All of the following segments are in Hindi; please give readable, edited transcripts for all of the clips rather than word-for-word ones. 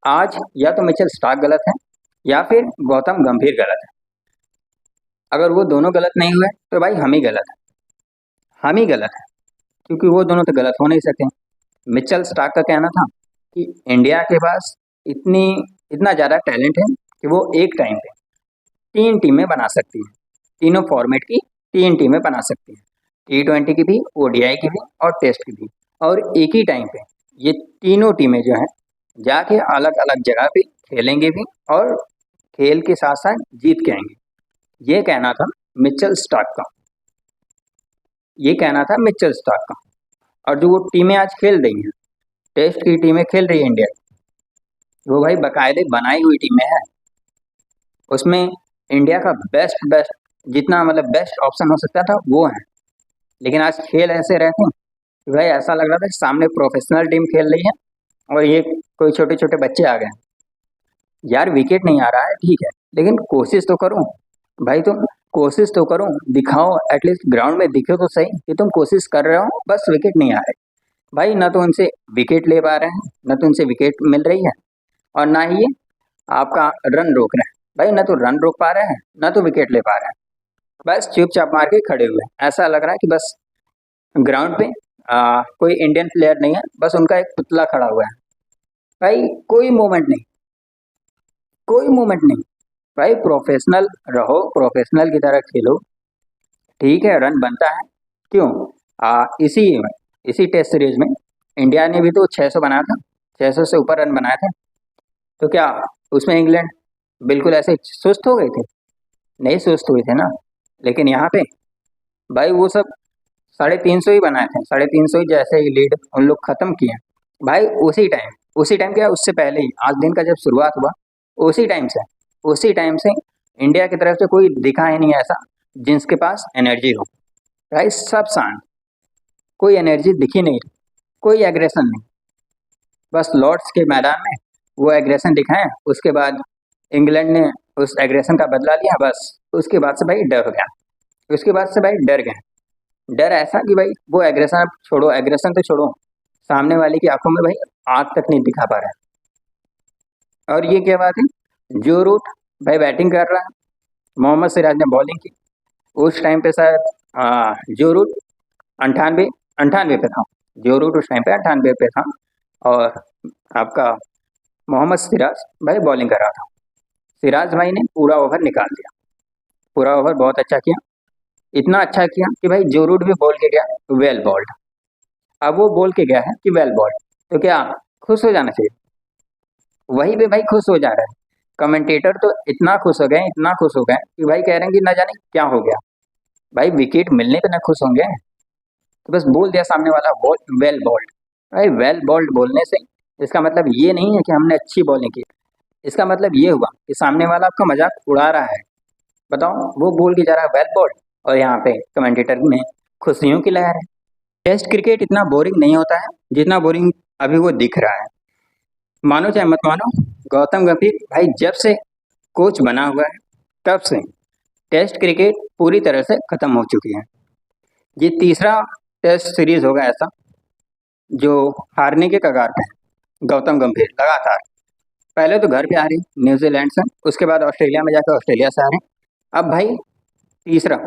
आज या तो मिचेल स्टार्क गलत है या फिर गौतम गंभीर गलत है। अगर वो दोनों गलत नहीं हुए तो भाई हम ही गलत है, हम ही गलत है, क्योंकि वो दोनों तो गलत हो नहीं सके। मिचेल स्टार्क का कहना था कि इंडिया के पास इतनी इतना ज़्यादा टैलेंट है कि वो एक टाइम पे 3 टीमें बना सकती है, तीनों फॉर्मेट की 3 टीमें बना सकती है, T20 की भी, ODI की भी और टेस्ट की भी। और एक ही टाइम पे ये तीनों टीमें जो हैं जाके अलग अलग जगह पे खेलेंगे भी और खेल के साथ साथ जीत के आएंगे। ये कहना था मिचेल स्टार्क का, ये कहना था मिचेल स्टार्क का। और जो वो टीमें आज खेल रही हैं, टेस्ट की टीमें खेल रही है इंडिया की, वो भाई बाकायदे बनाई हुई टीमें हैं। उसमें इंडिया का बेस्ट बेस्ट जितना मतलब बेस्ट ऑप्शन हो सकता था वो है। लेकिन आज खेल ऐसे रहते हैं कि भाई ऐसा लग रहा था कि सामने प्रोफेशनल टीम खेल रही है और ये कोई छोटे छोटे बच्चे आ गए। यार विकेट नहीं आ रहा है ठीक है, लेकिन कोशिश तो करो भाई, तुम कोशिश तो करो, दिखाओ एटलीस्ट ग्राउंड में दिखो तो सही कि तुम कोशिश कर रहे हो, बस विकेट नहीं आ रहे। भाई ना तो उनसे विकेट ले पा रहे हैं, ना तो उनसे विकेट मिल रही है, और ना ही ये आपका रन रोक रहे हैं। भाई ना तो रन रोक पा रहे हैं, ना तो विकेट ले पा रहे हैं, बस चुपचाप मार के खड़े हुए हैं। ऐसा लग रहा है कि बस ग्राउंड पे कोई इंडियन प्लेयर नहीं है, बस उनका एक पुतला खड़ा हुआ है। भाई कोई मूवमेंट नहीं, कोई मूवमेंट नहीं। भाई प्रोफेशनल रहो, प्रोफेशनल की तरह खेलो, ठीक है रन बनता है। क्यों इसी टेस्ट सीरीज में इंडिया ने भी तो 600 बनाया था, 600 से ऊपर रन बनाए थे। तो क्या उसमें इंग्लैंड बिल्कुल ऐसे सुस्त हो गए थे? नहीं सुस्त हुए थे ना। लेकिन यहाँ पे भाई वो सब 350 ही बनाए थे, 350 ही जैसे ही लीड उन लोग खत्म किए भाई। उसी टाइम क्या, उससे पहले ही आज दिन का जब शुरुआत हुआ, उसी टाइम से इंडिया की तरफ से कोई दिखा ही नहीं ऐसा जिसके पास एनर्जी हो। भाई सब शांत, कोई एनर्जी दिखी नहीं, कोई एग्रेशन नहीं। बस लॉर्ड्स के मैदान में वो एग्रेशन दिखाएं, उसके बाद इंग्लैंड ने उस एग्रेशन का बदला लिया, बस उसके बाद से भाई डर हो गया। उसके बाद से भाई डर गए, डर ऐसा कि भाई वो एग्रेशन अब छोड़ो, एग्रेशन तो छोड़ो, सामने वाले की आंखों में भाई आग तक नहीं दिखा पा रहा है। और ये क्या बात है, जो रूट भाई बैटिंग कर रहा है, मोहम्मद सिराज ने बॉलिंग की। उस टाइम पे शायद जो रूट अंठानवे अंठानवे पे था, जो रूट उस टाइम पे 98 पे था, और आपका मोहम्मद सिराज भाई बॉलिंग कर रहा था। सिराज भाई ने पूरा ओवर निकाल दिया, पूरा ओवर बहुत अच्छा किया, इतना अच्छा किया कि भाई जो रूट भी बोल के गया वेल बॉल्ड। अब वो बोल के गया है कि वेल बॉल्ड, तो क्या खुश हो जाना चाहिए? वही पे भाई खुश हो जा रहा है। कमेंटेटर तो इतना खुश हो गए, इतना खुश हो गए कि भाई कह रहे हैं कि ना जाने क्या हो गया। भाई विकेट मिलने पे ना खुश होंगे? तो बस बोल दिया सामने वाला बॉल वेल बॉल्ड। भाई वेल बॉल्ड बोलने से इसका मतलब ये नहीं है कि हमने अच्छी बॉलिंग की, इसका मतलब ये हुआ कि सामने वाला आपका मजाक उड़ा रहा है। बताओ, वो बोल के जा रहा है वेल बॉल्ड, और यहाँ पे कमेंटेटर में खुशियों की लहर है। टेस्ट क्रिकेट इतना बोरिंग नहीं होता है जितना बोरिंग अभी वो दिख रहा है। मानो चाहे मत मानो, गौतम गंभीर भाई जब से कोच बना हुआ है तब से टेस्ट क्रिकेट पूरी तरह से खत्म हो चुकी है। ये तीसरा टेस्ट सीरीज होगा ऐसा जो हारने के कगार पे है। गौतम गंभीर लगातार, पहले तो घर पे आ रही न्यूजीलैंड से, उसके बाद ऑस्ट्रेलिया में जाकर ऑस्ट्रेलिया से आ रहे, अब भाई तीसरा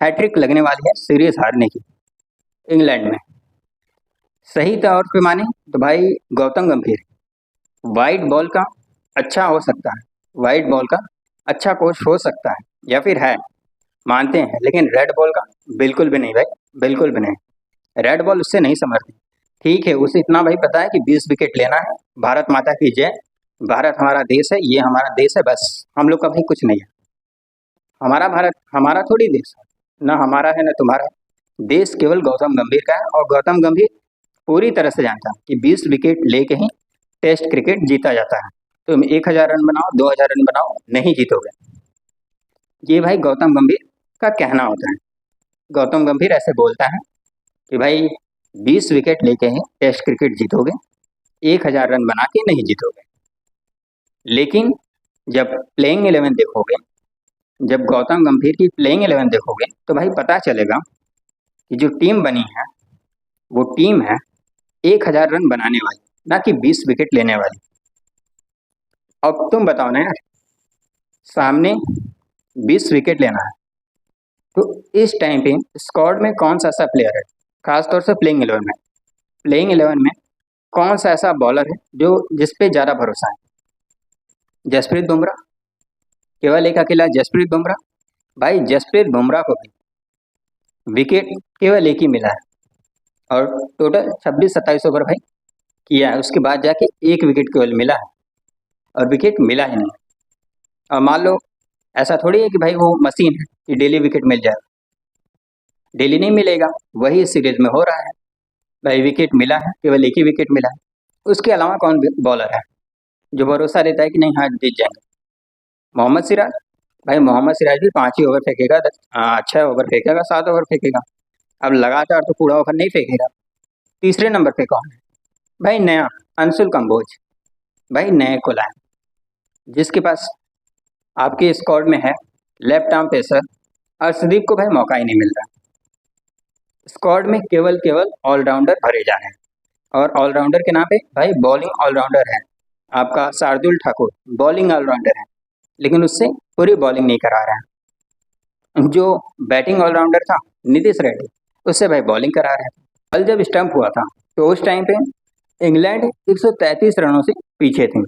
हैट्रिक लगने वाली है सीरीज हारने की इंग्लैंड में। सही तौर पे माने तो भाई गौतम गंभीर वाइट बॉल का अच्छा हो सकता है, वाइट बॉल का अच्छा कोच हो सकता है, या फिर है, मानते हैं, लेकिन रेड बॉल का बिल्कुल भी नहीं भाई, बिल्कुल भी नहीं। रेड बॉल उससे नहीं समझती। ठीक है, उसे इतना भाई पता है कि 20 विकेट लेना है, भारत माता की जय, भारत हमारा देश है, ये हमारा देश है, बस हम लोग का भाई कुछ नहीं है। हमारा भारत हमारा थोड़ी देश है, ना हमारा है ना तुम्हारा। देश केवल गौतम गंभीर का है, और गौतम गंभीर पूरी तरह से जानता है कि 20 विकेट लेके ही टेस्ट क्रिकेट जीता जाता है। तुम 1000 रन बनाओ, 2000 रन बनाओ, नहीं जीतोगे। ये भाई गौतम गंभीर का कहना होता है। गौतम गंभीर ऐसे बोलता है कि भाई 20 विकेट लेके ही टेस्ट क्रिकेट जीतोगे, 1000 रन बना के नहीं जीतोगे। लेकिन जब प्लेइंग 11 देखोगे, जब गौतम गंभीर की प्लेइंग 11 देखोगे, तो भाई पता चलेगा कि जो टीम बनी है वो टीम है 1000 रन बनाने वाली, ना कि 20 विकेट लेने वाली। अब तुम बताओ ना यार, सामने 20 विकेट लेना है, तो इस टाइम पे स्क्वाड में कौन सा ऐसा प्लेयर है, खासतौर से प्लेइंग 11 में कौन सा ऐसा बॉलर है जो जिस पे ज़्यादा भरोसा है? जसप्रीत बुमराह, केवल एक अकेला जसप्रीत बुमराह। भाई जसप्रीत बुमराह को भी विकेट केवल एक ही मिला है और टोटल 26-27 ओवर भाई किया है, उसके बाद जाके एक विकेट केवल मिला है और विकेट मिला ही नहीं। और मान लो ऐसा थोड़ी है कि भाई वो मशीन है कि डेली विकेट मिल जाए, डेली नहीं मिलेगा, वही इस सीरीज में हो रहा है। भाई विकेट मिला है, केवल एक ही विकेट मिला है। उसके अलावा कौन बॉलर है जो भरोसा देता है कि नहीं हाँ जीत जाएंगे? मोहम्मद सिराज। भाई मोहम्मद सिराज भी 5 ही ओवर फेंकेगा, 6 ओवर फेंकेगा, 7 ओवर फेंकेगा। अब लगातार तो पूरा ओवर नहीं फेंकेगा। तीसरे नंबर पे कौन है? भाई नया अंशुल कंबोज। भाई नए को लाए, जिसके पास आपके स्क्वाड में है लेफ्ट आर्म पेसर अर्शदीप को भाई मौका ही नहीं मिल रहा। स्क्वाड में केवल केवल ऑलराउंडर भरे जा रहे हैं और ऑलराउंडर के नाम पे भाई बॉलिंग ऑलराउंडर है आपका शार्दुल ठाकुर, बॉलिंग ऑलराउंडर है, लेकिन उससे पूरी बॉलिंग नहीं करा रहा है। जो बैटिंग ऑलराउंडर था नीतीश रेड्डी, उससे भाई बॉलिंग करा रहे हैं। कल जब स्टंप हुआ था तो उस टाइम पे इंग्लैंड 133 रनों से पीछे थी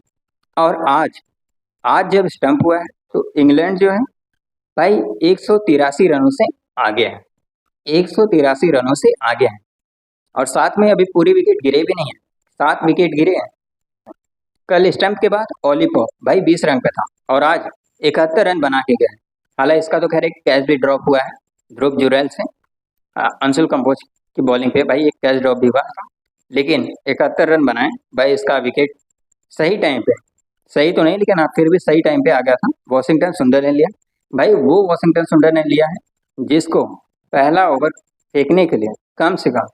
और आज जब स्टंप हुआ है तो इंग्लैंड जो है भाई 183 रनों से आगे है, 183 रनों से आगे है। और साथ में अभी पूरी विकेट गिरे भी नहीं है, 7 विकेट गिरे हैं। कल स्टंप के बाद ओली पॉप भाई 20 रन पे था और आज 71 रन बना के गए। हालांकि इसका तो खैर एक कैच भी ड्रॉप हुआ है ध्रुव जुरैल से, अंशुल कंबोज की बॉलिंग पे भाई एक कैच ड्रॉप भी हुआ था, लेकिन 71 रन बनाए भाई। इसका विकेट सही टाइम पे, सही तो नहीं लेकिन हाँ फिर भी सही टाइम पे आ गया था। वॉशिंगटन सुंदर ने लिया भाई, वो वॉशिंगटन सुंदर ने लिया है जिसको पहला ओवर फेंकने के लिए कम से कम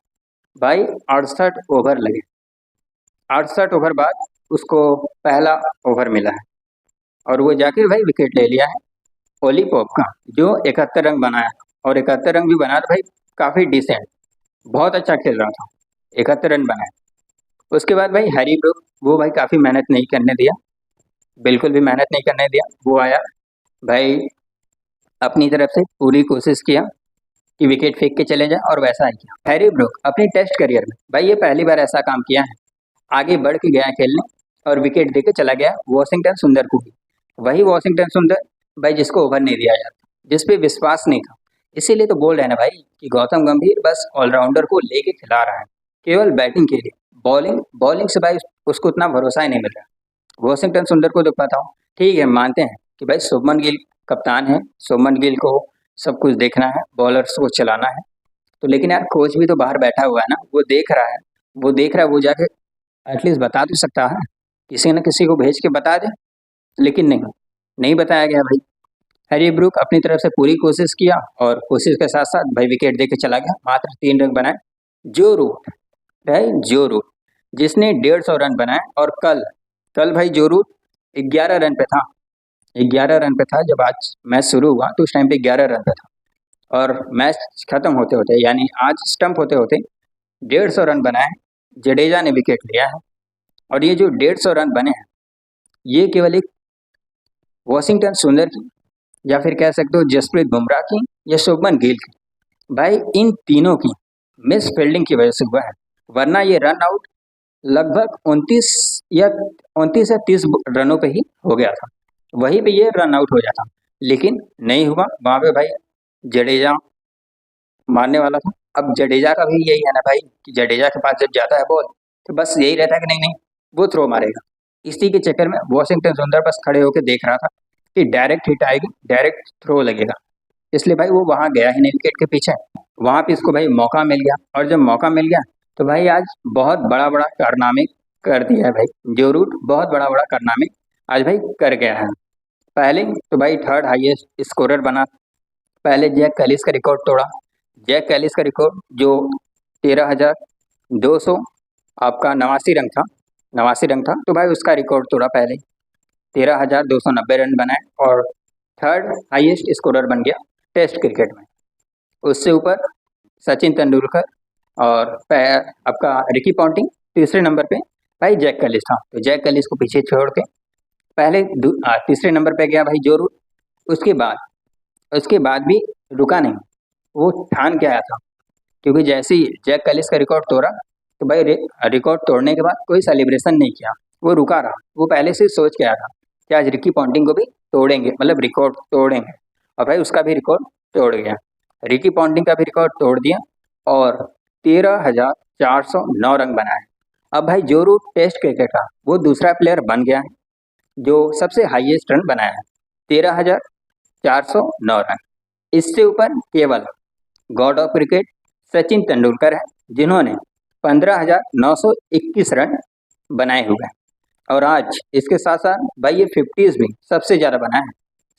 भाई 68 ओवर लगे। 68 ओवर बाद उसको पहला ओवर मिला है और वो जाके भाई विकेट ले लिया है ओली पॉप का, जो 71 रन बनाया और 71 रन भी बना तो भाई काफ़ी डिसेंट, बहुत अच्छा खेल रहा था, 71 रन बनाए। उसके बाद भाई हैरी ब्रूक, वो भाई काफ़ी मेहनत नहीं करने दिया, बिल्कुल भी मेहनत नहीं करने दिया। वो आया भाई अपनी तरफ से पूरी कोशिश किया कि विकेट फेंक के चले जाए और वैसा ही किया। हैरी ब्रूक अपनी टेस्ट करियर में भाई ये पहली बार ऐसा काम किया है, आगे बढ़ के गया खेलने और विकेट दे के चला गया वॉशिंगटन सुंदर को भी। वही वॉशिंगटन सुंदर भाई जिसको ओवर नहीं दिया जाता, जिस पे विश्वास नहीं था। इसीलिए तो बोल रहे हैं ना भाई कि गौतम गंभीर बस ऑलराउंडर को लेके खिला रहा है केवल बैटिंग के लिए, बॉलिंग से भाई उसको उतना भरोसा ही नहीं मिल रहा। वॉशिंगटन सुंदर को तो पता हो, ठीक है मानते हैं कि भाई शुभमन गिल कप्तान है, शुभमन गिल को सब कुछ देखना है, बॉलर्स को चलाना है, तो लेकिन यार कोच भी तो बाहर बैठा हुआ है ना, वो देख रहा है, वो जाके एटलीस्ट बता तो सकता है, किसी न किसी को भेज के बता दे, लेकिन नहीं बताया गया भाई। हैरी ब्रूक अपनी तरफ से पूरी कोशिश किया और कोशिश के साथ साथ भाई विकेट दे के चला गया, मात्र 3 रन बनाए। जो रूट जिसने 150 रन बनाए और कल भाई जो रूट 11 रन पे था, 11 रन पे था जब आज मैच शुरू हुआ, तो उस टाइम पे 11 रन पे था और मैच खत्म होते होते यानी आज स्टंप होते होते 150 रन बनाए। जडेजा ने विकेट लिया है और ये जो 150 रन बने हैं ये केवल एक वॉशिंगटन सुंदर की या फिर कह सकते हो जसप्रीत बुमराह की या शुभमन गिल की, भाई इन तीनों की मिस फील्डिंग की वजह से हुआ है, वरना ये रन आउट लगभग 29 या 30 रनों पे ही हो गया था, वहीं पे ये रन आउट हो जाता, लेकिन नहीं हुआ। वहाँ पे भाई जडेजा मारने वाला था। अब जडेजा का भी यही है ना भाई कि जडेजा के पास जब जाता है बॉल तो बस यही रहता है कि नहीं वो थ्रो मारेगा। इसी के चक्कर में वॉशिंगटन सुंदर बस खड़े होकर देख रहा था कि डायरेक्ट हिट आएगी, डायरेक्ट थ्रो लगेगा, इसलिए भाई वो वहाँ गया ही नहीं विकेट के पीछे। वहाँ पे इसको भाई मौका मिल गया और जब मौका मिल गया तो भाई आज बहुत बड़ा कारनामे कर दिया है भाई, जो रूट बहुत बड़ा कारनामे आज भाई कर गया है। पहले तो भाई 3rd हाईएस्ट स्कोरर बना, पहले जैक कैलिस का रिकॉर्ड तोड़ा। जैक कैलिस का रिकॉर्ड जो 13,200 आपका 89 रन था, तो भाई उसका रिकॉर्ड तोड़ा पहले, 13,290 रन बनाए और 3rd हाईएस्ट स्कोरर बन गया टेस्ट क्रिकेट में। उससे ऊपर सचिन तेंदुलकर और आपका रिकी पॉन्टिंग, तीसरे नंबर पे भाई जैक कैलिस था। तो जैक कैलिस को पीछे छोड़ के पहले तीसरे नंबर पे गया भाई जो रूट। उसके बाद भी रुका नहीं, वो ठान के आया था, क्योंकि जैसे ही जैक कैलिस का रिकॉर्ड तोड़ा तो भाई रिकॉर्ड तोड़ने के बाद कोई सेलिब्रेशन नहीं किया, वो रुका रहा। वो पहले से सोच के आया था कि आज रिकी पॉन्टिंग को भी तोड़ेंगे, मतलब रिकॉर्ड तोड़ेंगे, और भाई उसका भी रिकॉर्ड तोड़ गया। रिकी पॉन्टिंग का भी रिकॉर्ड तोड़ दिया और 13,409 रन बनाए। अब भाई जो रूट टेस्ट क्रिकेट का वो दूसरा प्लेयर बन गया है जो सबसे हाईएस्ट रन बनाया है, 13,409 रन। इससे ऊपर केवल God of cricket Sachin Tendulkar है, जिन्होंने 15,921 रन बनाए हुए हैं। और आज इसके साथ साथ भाई ये 50s भी सबसे ज़्यादा बनाया है,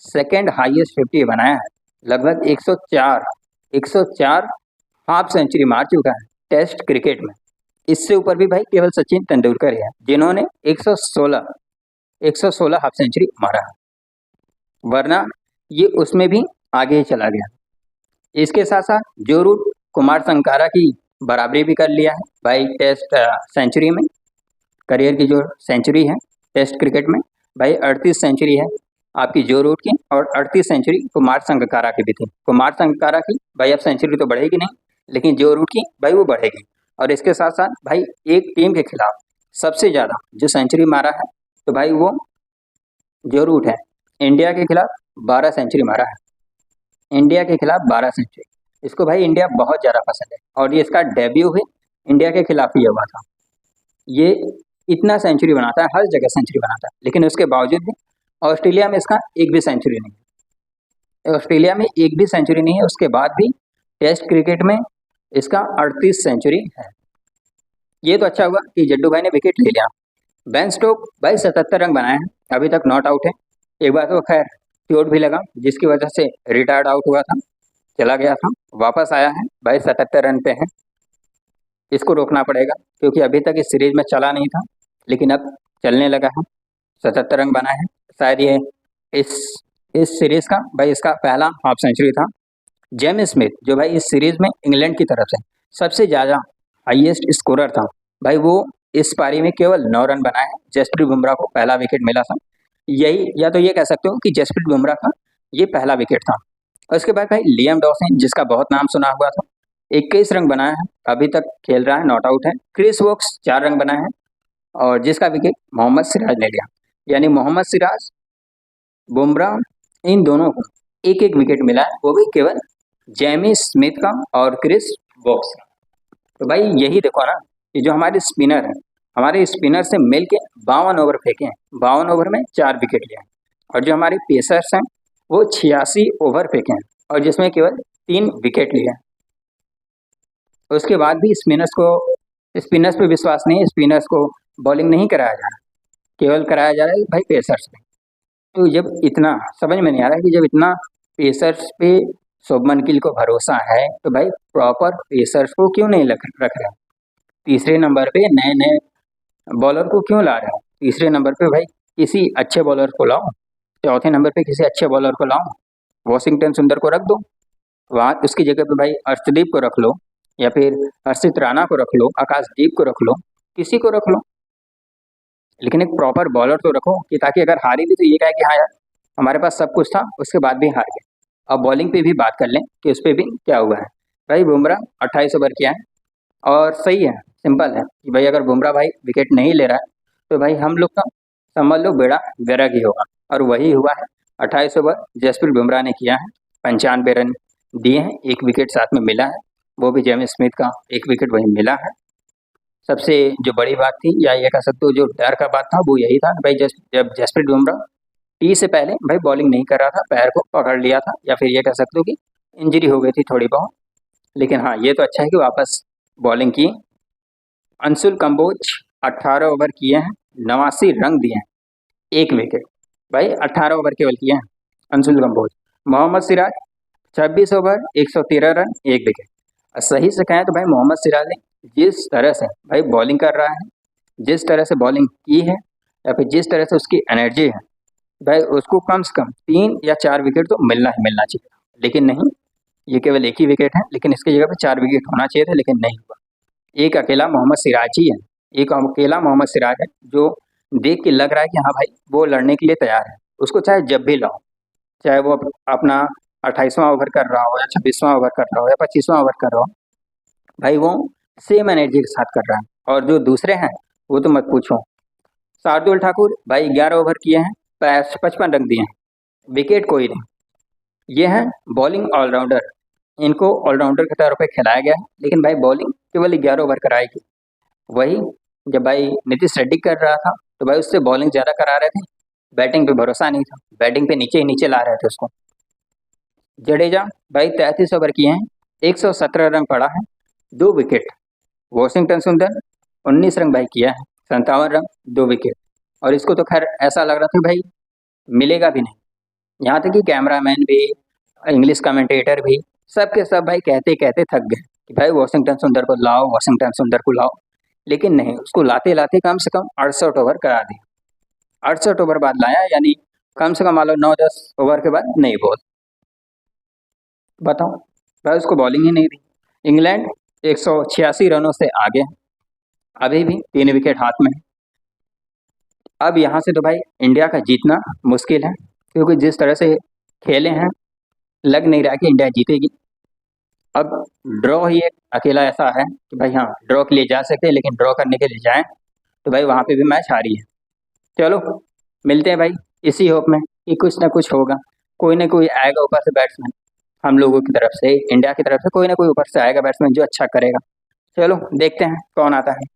सेकेंड हाईएस्ट 50 बनाया है, लगभग 104 हाफ सेंचुरी मार चुका है टेस्ट क्रिकेट में। इससे ऊपर भी भाई केवल सचिन तेंदुलकर है, जिन्होंने 116 हाफ सेंचुरी मारा है, वरना ये उसमें भी आगे ही चला गया। इसके साथ साथ जो रूट कुमार संगकारा की बराबरी भी कर लिया है भाई टेस्ट सेंचुरी में। करियर की जो सेंचुरी है टेस्ट क्रिकेट में भाई 38 सेंचुरी है आपकी जो रूट की, और 38 सेंचुरी कुमार संगकारा की भी थी। कुमार संगकारा की भाई अब सेंचुरी तो बढ़ेगी नहीं, लेकिन जो रूट की भाई वो बढ़ेगी। और इसके साथ साथ भाई एक टीम के खिलाफ सबसे ज़्यादा जो सेंचुरी मारा है तो भाई वो जो रूट है, इंडिया के खिलाफ 12 सेंचुरी मारा है, इंडिया के खिलाफ 12 सेंचुरी। इसको भाई इंडिया बहुत ज़्यादा पसंद है, और ये इसका डेब्यू भी इंडिया के खिलाफ ही हुआ था। ये इतना सेंचुरी बनाता है, हर जगह सेंचुरी बनाता है, लेकिन उसके बावजूद भी ऑस्ट्रेलिया में इसका एक भी सेंचुरी नहीं है। ऑस्ट्रेलिया में एक भी सेंचुरी नहीं है, उसके बाद भी टेस्ट क्रिकेट में इसका 38 सेंचुरी है। ये तो अच्छा हुआ कि जड्डू भाई ने विकेट ले लिया। बेन स्टोक भाई 77 रन बनाए हैं, अभी तक नॉट आउट है। एक बार तो खैर चोट भी लगा, जिसकी वजह से रिटायर्ड आउट हुआ था, चला गया था, वापस आया है भाई 77 रन पे है। इसको रोकना पड़ेगा, क्योंकि अभी तक इस सीरीज में चला नहीं था, लेकिन अब चलने लगा है। 77 रन बना है, शायद ये इस सीरीज का भाई इसका पहला हाफ सेंचुरी था। जेम्स स्मिथ जो भाई इस सीरीज में इंग्लैंड की तरफ से सबसे ज़्यादा हाईएस्ट स्कोरर था भाई, वो इस पारी में केवल 9 रन बनाए। जसप्रीत बुमराह को पहला विकेट मिला था, यही या तो ये कह सकते हो कि जसप्रीत बुमराह का ये पहला विकेट था। और उसके बाद भाई लियाम डॉसन, जिसका बहुत नाम सुना हुआ था, 21 रन बनाया है, अभी तक खेल रहा है, नॉट आउट है। क्रिस वोक्स 4 रन बनाए हैं, और जिसका विकेट मोहम्मद सिराज ले लिया। यानी मोहम्मद सिराज, बुमराह, इन दोनों को एक एक विकेट मिला है, वो भी केवल जेमी स्मिथ का और क्रिस वोक्स का। तो भाई यही देखो ना कि जो हमारे स्पिनर हैं, हमारे स्पिनर से मिल के 52 ओवर फेंके हैं, 52 ओवर में 4 विकेट लिए हैं। और जो हमारे पेसर्स हैं वो 86 ओवर फेंके हैं, और जिसमें केवल 3 विकेट लिए हैं। उसके बाद भी स्पिनर्स पे विश्वास नहीं है, स्पिनर्स को बॉलिंग नहीं कराया जा रहा, केवल कराया जा रहा है भाई पेसर्स पे। तो जब इतना समझ में नहीं आ रहा है कि जब इतना पेसर्स पे शुभमन गिल को भरोसा है, तो भाई प्रॉपर पेसर्स को क्यों नहीं रख रहे हैं? तीसरे नंबर पे नए नए बॉलर को क्यों ला रहे हो? तीसरे नंबर पे भाई किसी अच्छे बॉलर को लाओ, चौथे नंबर पे किसी अच्छे बॉलर को लाओ, वॉशिंगटन सुंदर को रख दो, वहाँ उसकी जगह पे भाई अर्शदीप को रख लो, या फिर हर्षित राणा को रख लो, आकाशदीप को रख लो, किसी को रख लो, लेकिन एक प्रॉपर बॉलर तो रखो, कि ताकि अगर हारी भी तो ये कहे कि हाँ यार हमारे पास सब कुछ था, उसके बाद भी हार गए। अब बॉलिंग पे भी बात कर लें कि उस पर भी क्या हुआ है। भाई बुमराह 28 ओवर किया है, और सही है, सिंपल है कि भाई अगर बुमराह भाई विकेट नहीं ले रहा है तो भाई हम लोग का समझ लो बेड़ा गर्क ही होगा, और वही हुआ है। 28 ओवर जसप्रीत बुमराह ने किया है, 95 रन दिए हैं, एक विकेट साथ में मिला है, वो भी जेम्स स्मिथ का एक विकेट वहीं मिला है। सबसे जो बड़ी बात थी, या ये कह सकते हो जो डर का बात था, वो यही था भाई जब जसप्रीत बुमराह टी से पहले भाई बॉलिंग नहीं कर रहा था, पैर को पकड़ लिया था, या फिर ये कह सकते हो कि इंजरी हो गई थी थोड़ी बहुत। लेकिन हाँ, ये तो अच्छा है कि वापस बॉलिंग की। अंशुल कंबोज 18 ओवर किए हैं, 89 रन दिए हैं, एक विकेट। भाई 18 ओवर केवल किए हैं अंशुल कंबोज। मोहम्मद सिराज 26 ओवर 113 रन, एक विकेट। सही से कहें तो भाई मोहम्मद सिराज ने जिस तरह से भाई बॉलिंग कर रहा है, जिस तरह से बॉलिंग की है, या फिर जिस तरह से उसकी एनर्जी है, भाई उसको कम से कम 3 या 4 विकेट तो मिलना ही मिलना चाहिए। लेकिन नहीं, ये केवल एक ही विकेट है, लेकिन इसकी जगह पे 4 विकेट होना चाहिए था, लेकिन नहीं हुआ। एक अकेला मोहम्मद सिराज ही है, एक अकेला मोहम्मद सिराज है जो देख के लग रहा है कि हाँ भाई वो लड़ने के लिए तैयार है, उसको चाहे जब भी लाओ, चाहे वो अपना 28वां ओवर कर रहा हो या 26वां ओवर कर रहा हो या 25वां ओवर कर रहा हो, भाई वो सेम एनर्जी के साथ कर रहा है। और जो दूसरे हैं वो तो मत पूछो। शार्दुल ठाकुर भाई 11 ओवर किए हैं, 55 रन दिए हैं, विकेट कोई नहीं। ये हैं बॉलिंग ऑलराउंडर, इनको ऑलराउंडर के तौर पे खिलाया गया है, लेकिन भाई बॉलिंग केवल 11 ओवर कराएगी। वही जब भाई नीतीश रेड्डी कर रहा था तो भाई उससे बॉलिंग ज़्यादा करा रहे थे, बैटिंग पे भरोसा नहीं था, बैटिंग पे नीचे ही नीचे ला रहे थे उसको। जडेजा भाई 33 ओवर किए हैं, 117 रन पड़ा है, 2 विकेट। वॉशिंगटन सुंदर 19 रन भाई किया है, 57 रन, 2 विकेट। और इसको तो खैर ऐसा लग रहा था भाई मिलेगा भी नहीं, यहाँ तक कि कैमरामैन भी, इंग्लिश कमेंटेटर भी, सब के सब भाई कहते कहते थक गए कि भाई वॉशिंगटन सुंदर को लाओ, वॉशिंगटन सुंदर को लाओ। लेकिन नहीं, उसको लाते लाते कम से कम 68 ओवर करा दिया। 68 ओवर बाद लाया, यानी कम से कम मान लो 9-10 ओवर के बाद नहीं बॉल। बताओ भाई उसको बॉलिंग ही नहीं दी। इंग्लैंड 186 रनों से आगे है, अभी भी 3 विकेट हाथ में है। अब यहाँ से तो भाई इंडिया का जीतना मुश्किल है, क्योंकि जिस तरह से खेले हैं लग नहीं रहा कि इंडिया जीतेगी। अब ड्रॉ ही एक अकेला ऐसा है कि भाई हाँ ड्रॉ के लिए जा सकते हैं, लेकिन ड्रॉ करने के लिए जाएं तो भाई वहाँ पे भी मैच हारी है। चलो मिलते हैं भाई इसी होप में कि कुछ ना कुछ होगा, कोई ना कोई आएगा ऊपर से बैट्समैन, हम लोगों की तरफ से, इंडिया की तरफ से कोई ना कोई ऊपर से आएगा बैट्समैन जो अच्छा करेगा। चलो देखते हैं कौन आता है।